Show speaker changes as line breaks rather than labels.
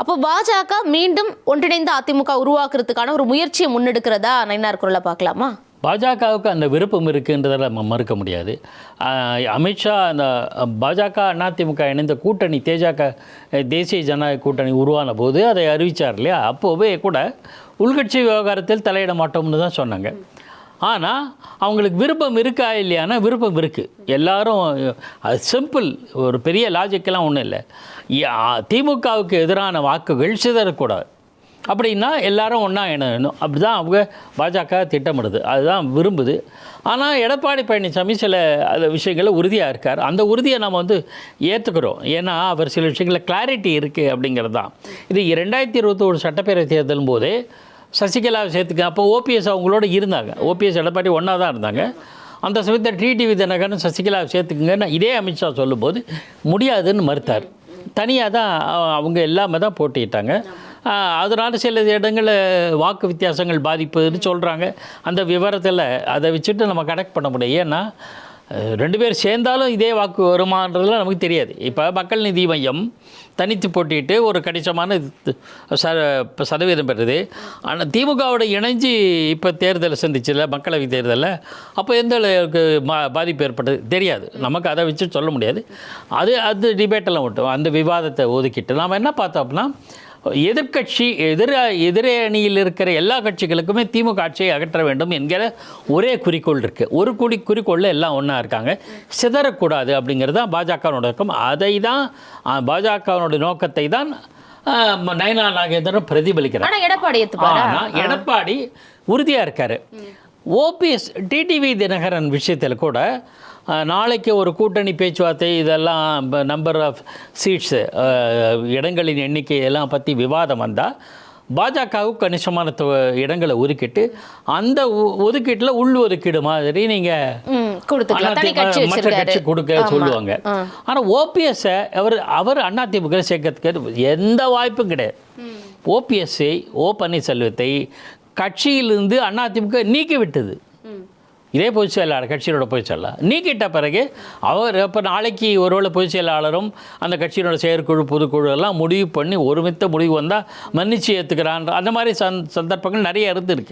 அப்போ பாஜக மீண்டும் ஒன்றிணைந்த அதிமுக உருவாக்குறதுக்கான ஒரு முயற்சியை முன்னெடுக்கிறதா நயினார் குரலை பார்க்கலாமா?
பாஜகவுக்கு அந்த விருப்பம் இருக்குன்றதில் நம்ம மறுக்க முடியாது. அமித்ஷா அந்த பாஜக அதிமுக இணைந்த கூட்டணி தேசிய ஜனநாயக கூட்டணி உருவான போது அதை அறிவித்தார் இல்லையா, அப்போவே கூட உள்கட்சி விவகாரத்தில் தலையிட மாட்டோம்னு தான் சொன்னாங்க. ஆனால் அவங்களுக்கு விருப்பம் இருக்கா இல்லையானா விருப்பம் இருக்குது. எல்லாரும் அது சிம்பிள், ஒரு பெரிய லாஜிக்கெல்லாம் ஒன்றும் இல்லை. திமுகவுக்கு எதிரான வாக்குகள் சிதறக்கூடாது அப்படின்னா எல்லாரும் ஒன்றா இணையணும். அப்படி தான் அவங்க பாஜக திட்டமிடுது, அதுதான் விரும்புது. ஆனால் எடப்பாடி பழனிசாமி சில விஷயங்களில் உறுதியாக இருக்கார். அந்த உறுதியை நம்ம ஏற்றுக்கிறோம். ஏன்னா அவர் சில விஷயங்களில் கிளாரிட்டி இருக்குது அப்படிங்கிறது தான். இது 2021 சட்டப்பேரவை தேர்தலும் போதே சசிகலாவை சேர்த்துக்க, அப்போ ஓபிஎஸ் அவங்களோட இருந்தாங்க. ஓபிஎஸ் எடப்பாடி ஒன்றா தான் இருந்தாங்க. அந்த சமயத்தில் டிடிவி தினகரன் சசிகலாவை சேர்த்துக்குங்கன்னு இதே அமித்ஷா சொல்லும்போது முடியாதுன்னு மறுத்தார். தனியாக தான் அவங்க எல்லாமே தான் போட்டிட்டாங்க. அதனால் சில இடங்களில் வாக்கு வித்தியாசங்கள் பாதிப்புன்னு சொல்கிறாங்க. அந்த விவரத்தில் அதை வச்சுட்டு நம்ம கனெக்ட் பண்ண முடியும். ஏன்னா 2 பேர் சேர்ந்தாலும் இதே வாக்கு வருமானதுலாம் நமக்கு தெரியாது. இப்போ மக்கள் நீதி மையம் தனித்து போட்டிட்டு ஒரு கணிசமான சதவீதம் பெறுது. ஆனால் திமுகவோட இணைஞ்சு இப்போ தேர்தலை சந்திச்சில்ல, மக்களவை தேர்தலில், அப்போ எந்த அளவுக்கு பாதிப்பு ஏற்பட்டது தெரியாது நமக்கு. அதை வச்சு சொல்ல முடியாது. அது டிபேட்டெல்லாம் விட்டோம். அந்த விவாதத்தை ஒதுக்கிட்டு நாம் என்ன பார்த்தோம் அப்படின்னா, எதிர்கட்சி எதிரே அணியில் இருக்கிற எல்லா கட்சிகளுக்குமே திமுக ஆட்சியை அகற்ற வேண்டும் என்கிற ஒரே குறிக்கோள் இருக்குது. ஒரு குறிக்கோளில் எல்லாம் ஒன்றா இருக்காங்க, சிதறக்கூடாது அப்படிங்கிறது தான் பாஜகவோட நோக்கம். அதை தான் பாஜகவோட நோக்கத்தை தான் நயனார் நாகேந்திரன் பிரதிபலிக்கிறார். எடப்பாடி உறுதியாக இருக்கார். ஓபிஎஸ் டிடிவி தினகரன் விஷயத்தில் கூட நாளைக்கு ஒரு கூட்டணி பேச்சுவார்த்தை, இதெல்லாம் நம்பர் ஆஃப் சீட்ஸு, இடங்களின் எண்ணிக்கையெல்லாம் பற்றி விவாதம் வந்தால் பாஜகவுக்கு கணிசமான இடங்களை ஒதுக்கிட்டு அந்த ஒதுக்கீட்டில் உள் ஒதுக்கீடு மாதிரி நீங்கள் மற்ற கட்சி கொடுக்க சொல்லுவாங்க. ஆனால் ஓபிஎஸ்ஸை அவர் அதிமுக சேர்க்கறதுக்கு எந்த வாய்ப்பும் கிடையாது. ஓபிஎஸ்ஸை, பன்னீர்செல்வத்தை கட்சியிலிருந்து அதிமுக நீக்கி விட்டது. இதே பொதுச் செயலாளர், கட்சியோட பொதுச் செயலாளர் நீக்கிட்ட பிறகு அவர் இப்போ நாளைக்கு ஒருவேளை பொதுச் செயலாளரும் அந்த கட்சியினோட செயற்குழு பொதுக்குழு எல்லாம் முடிவு பண்ணி ஒருமித்த முடிவு வந்தால் மன்னிச்சு ஏற்றுக்கிறான். அந்த மாதிரி சந்தர்ப்பங்கள் நிறைய இருந்துருக்கு.